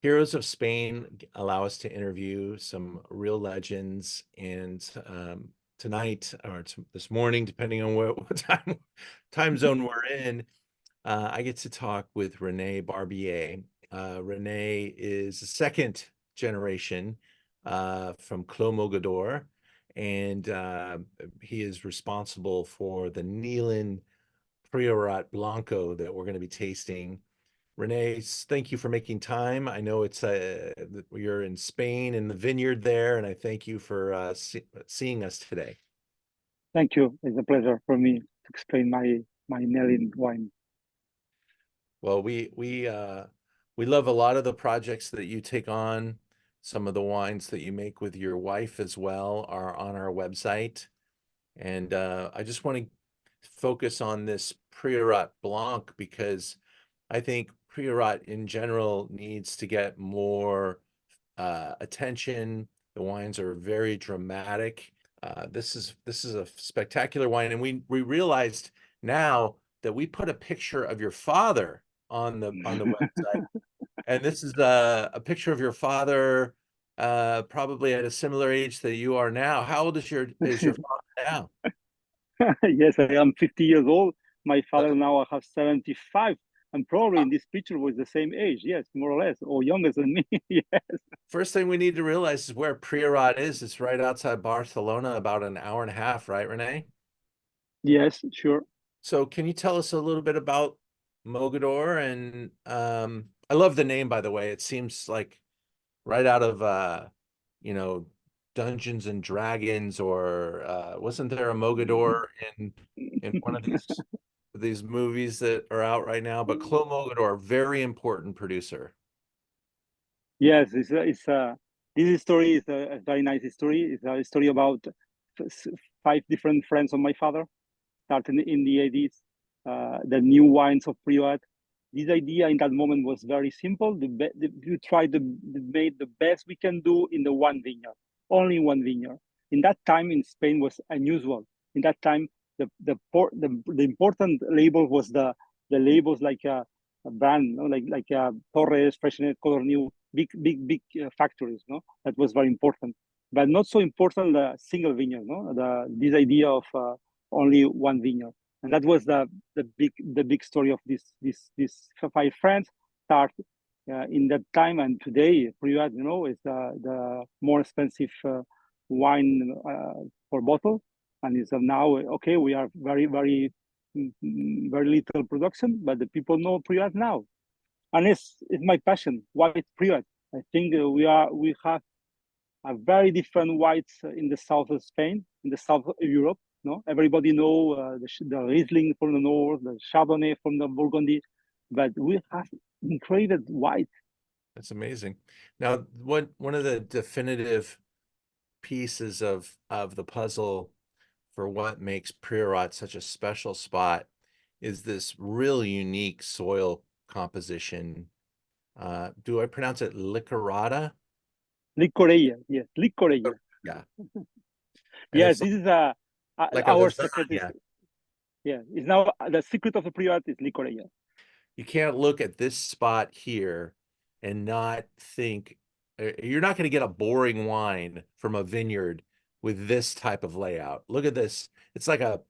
Heroes of Spain allow us to interview some real legends, and tonight or this morning, depending on what time zone we're in, I get to talk with Rene Barbier. Rene is the second generation from Clos Mogador, and he is responsible for the Neelan Priorat Blanco that we're going to be tasting. Rene, thank you for making time. I know it's you're in Spain in the vineyard there, and I thank you for seeing us today. Thank you. It's a pleasure for me to explain my Nelin wine. Well, we love a lot of the projects that you take on. Some of the wines that you make with your wife as well are on our website, and I just want to focus on this Priorat Blanc because I think Priorat in general needs to get more attention. The wines are very dramatic. This is a spectacular wine, and we realized now that we put a picture of your father on the website, and this is a picture of your father, probably at a similar age that you are now. How old is your father now? Yes, I am 50 years old. My father now I have 75, and probably in this picture was the same age. Yes, more or less, or younger than me. Yes. First thing we need to realize is where Priorat is. It's right outside Barcelona, about an hour and a half, right, Rene? Yes, sure. So can you tell us a little bit about Mogador? And I love the name, by the way. It seems like right out of you know, Dungeons and Dragons, or wasn't there a Mogador in one of these movies that are out right now? But Clos Mogador, very important producer. Yes, this story is a very nice story. It's a story about five different friends of my father, starting in the 80s, the new wines of Priorat. This idea in that moment was very simple. We try to make the best we can do in the one vineyard, only one vineyard. In that time in Spain was unusual. In that time, the important label was the labels like a brand, no? like Torres, Freshenet, Color New, big factories. No, that was very important, but not so important the single vineyard. No, this idea of only one vineyard, and that was the big story of this five friends start in that time. And today Priorat, is the more expensive wine for bottle, and it's now okay. We are very little production, but the people know Priorat now, and it's my passion. White Priorat. I think we have a very different whites in the south of Spain, in the south of Europe. No, everybody know the Riesling from the north, the Chardonnay from the Burgundy, but we have incredible white. That's amazing. Now, one of the definitive pieces of the puzzle for what makes Priorat such a special spot is this really unique soil composition. Do I pronounce it Licorata? Licorella, yes, Licorella. Yeah. And Yes, it's this is like a our secret. Is lasagna. yeah, it's now the secret of the Priorat is Licorella. You can't look at this spot here and not think you're not going to get a boring wine from a vineyard with this type of layout. Look at this. It's like a,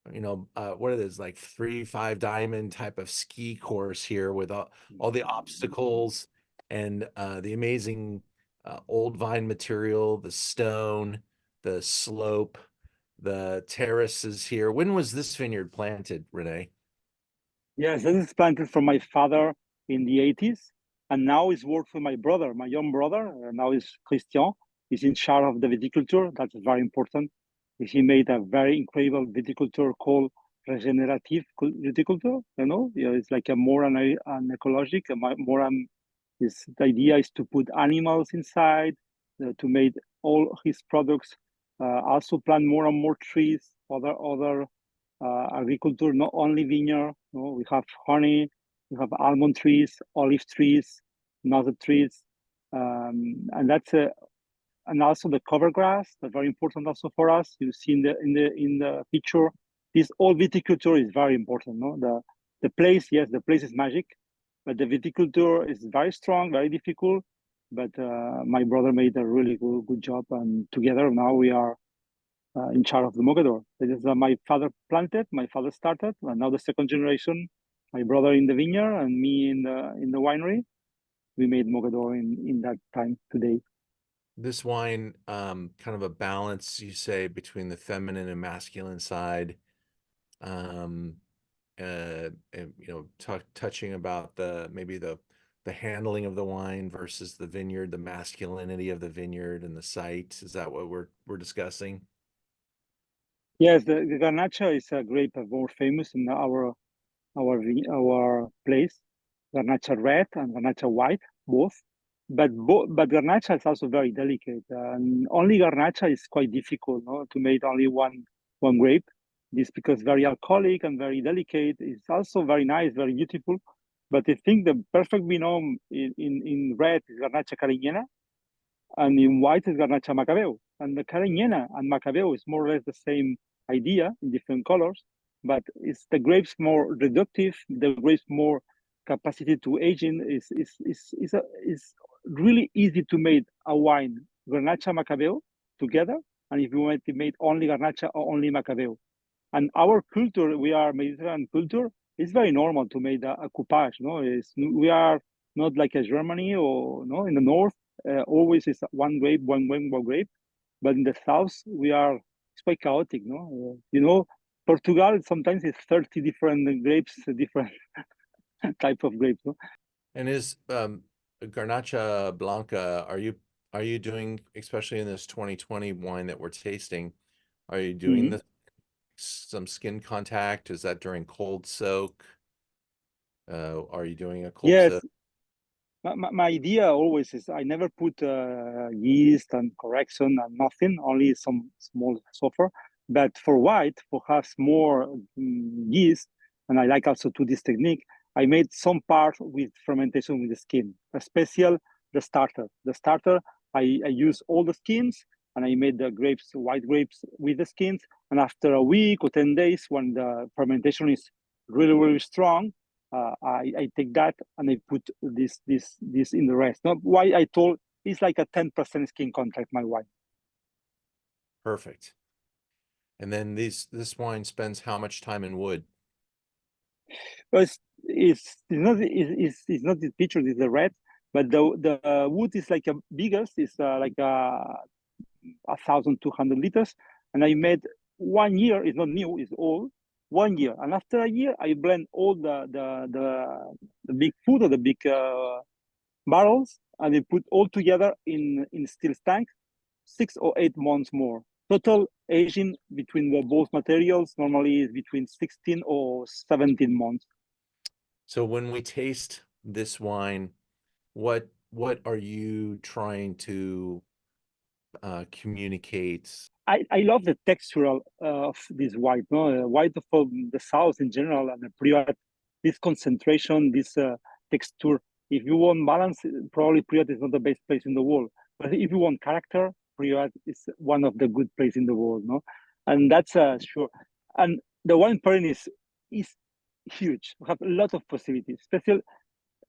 what it is, like 3-5 diamond type of ski course here with all the obstacles and the amazing old vine material, the stone, the slope, the terraces here. When was this vineyard planted, Rene? Yes, this is planted from my father in the 80s, and now it's work for my brother, my young brother. Now is Christian. He's in charge of the viticulture. That's very important. He made a very incredible viticulture called regenerative viticulture. Yeah, it's like a more an ecologic, more the idea is to put animals inside to make all his products. Also plant more and more trees, other agriculture, not only vineyard. We have honey, we have almond trees, olive trees, nut trees, and that's and also the cover grass. That's very important also for us. You see in the picture, this all viticulture is very important. No, the place, yes, the place is magic. but the viticulture is very strong, very difficult. But my brother made a really good job, and together now we are in charge of the Mogador. It is my father planted, my father started, and now the second generation, my brother in the vineyard and me in the winery. We made Mogador in that time today. This wine, kind of a balance, you say, between the feminine and masculine side. Um, and, touching about maybe the handling of the wine versus the vineyard, the masculinity of the vineyard and the site. Is that what we're discussing? Yes, the Garnacha is a grape more famous in our place. Garnacha red and Garnacha white, both. But Garnacha is also very delicate. And only Garnacha is quite difficult, no, to make only one grape. This because very alcoholic and very delicate. It's also very nice, very beautiful. But I think the perfect binom in red is Garnacha Carignana, and in white is Garnacha Macabeo. And the Carignana and Macabeo is more or less the same idea in different colors, but it's the grapes more reductive, the grapes more capacity to aging is really easy to make a wine Garnacha Macabeo together, and if you want to make only Garnacha or only Macabeo. And our culture, we are Mediterranean culture, it's very normal to make a coupage. No, we are not like a Germany or no in the north. Always is one grape, one grape. But in the south, it's quite chaotic. No, Portugal sometimes it's 30 different grapes, different type of grapes. No? And is Garnacha Blanca, are you doing, especially in this 2020 wine that we're tasting, are you doing Mm-hmm. some skin contact? Is that during cold soak? Are you doing a cold Yes, soak? my idea always is I never put yeast and correction and nothing, only some small sulfur. But for white, for has more yeast, and I like also to this technique, I made some part with fermentation with the skin, a special the starter. The starter, I use all the skins and I made the grapes, white grapes with the skins. And after a week or 10 days, when the fermentation is really, really strong, I take that and I put this in the rest. Now, why I told it's like a 10% skin contact, my wine. Perfect. And then this wine spends how much time in wood? But it's not this picture, it's the red, but the wood is like a biggest, it's like 1,200 liters. And I made 1 year, it's not new, it's old, 1 year. And after a year, I blend all the big food or the big barrels, and they put all together in steel tank, 6 or 8 months more. Total aging between the both materials normally is between 16 or 17 months. So when we taste this wine, what are you trying to communicate? I love the texture of this white, no, white from the south in general, and the Priot, this concentration, this texture. If you want balance, probably Priot is not the best place in the world. But if you want character, Priot is one of the good places in the world, no, and that's sure. And the wine pairing is huge. We have a lot of possibilities, especially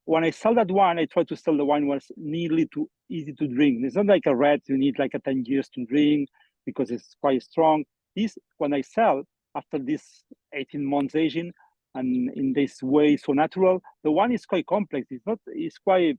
when I sell that wine, I try to sell the wine was nearly too easy to drink. It's not like a red, you need like a 10 years to drink because it's quite strong. This, when I sell after this 18 months aging and in this way so natural, the wine is quite complex. It's quite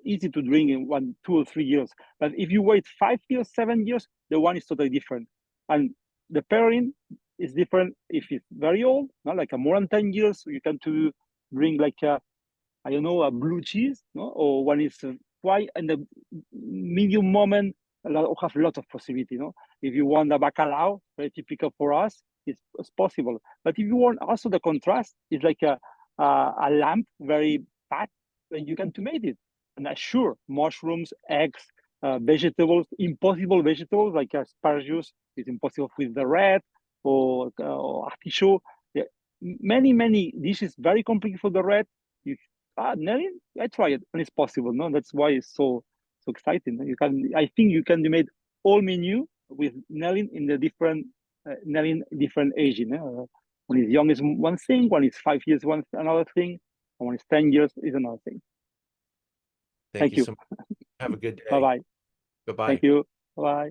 easy to drink in 1, 2, or 3 years. But if you wait 5 years, 7 years, the wine is totally different. And the pairing is different if it's very old, not like a more than 10 years. You tend to drink like I don't know, a blue cheese, no? Or when it's quite in the medium moment, have a lot of possibility, no? If you want a bacalao, very typical for us, it's possible. But if you want also the contrast, it's like a lamb, very fat, and you can tomate it. And sure, mushrooms, eggs, vegetables, impossible vegetables like asparagus is impossible with the red or artichoke. Yeah, many dishes very complicated for the red. If Nelly, I try it and it's possible. No, that's why it's so exciting. I think you can make all menu with Nelly in the different Nelly different aging. When it's young is one thing, when it's 5 years one another thing. And when it's 10 years, is another thing. Thank you you. so much. Have a good day. Bye-bye. Goodbye. Thank you. Bye.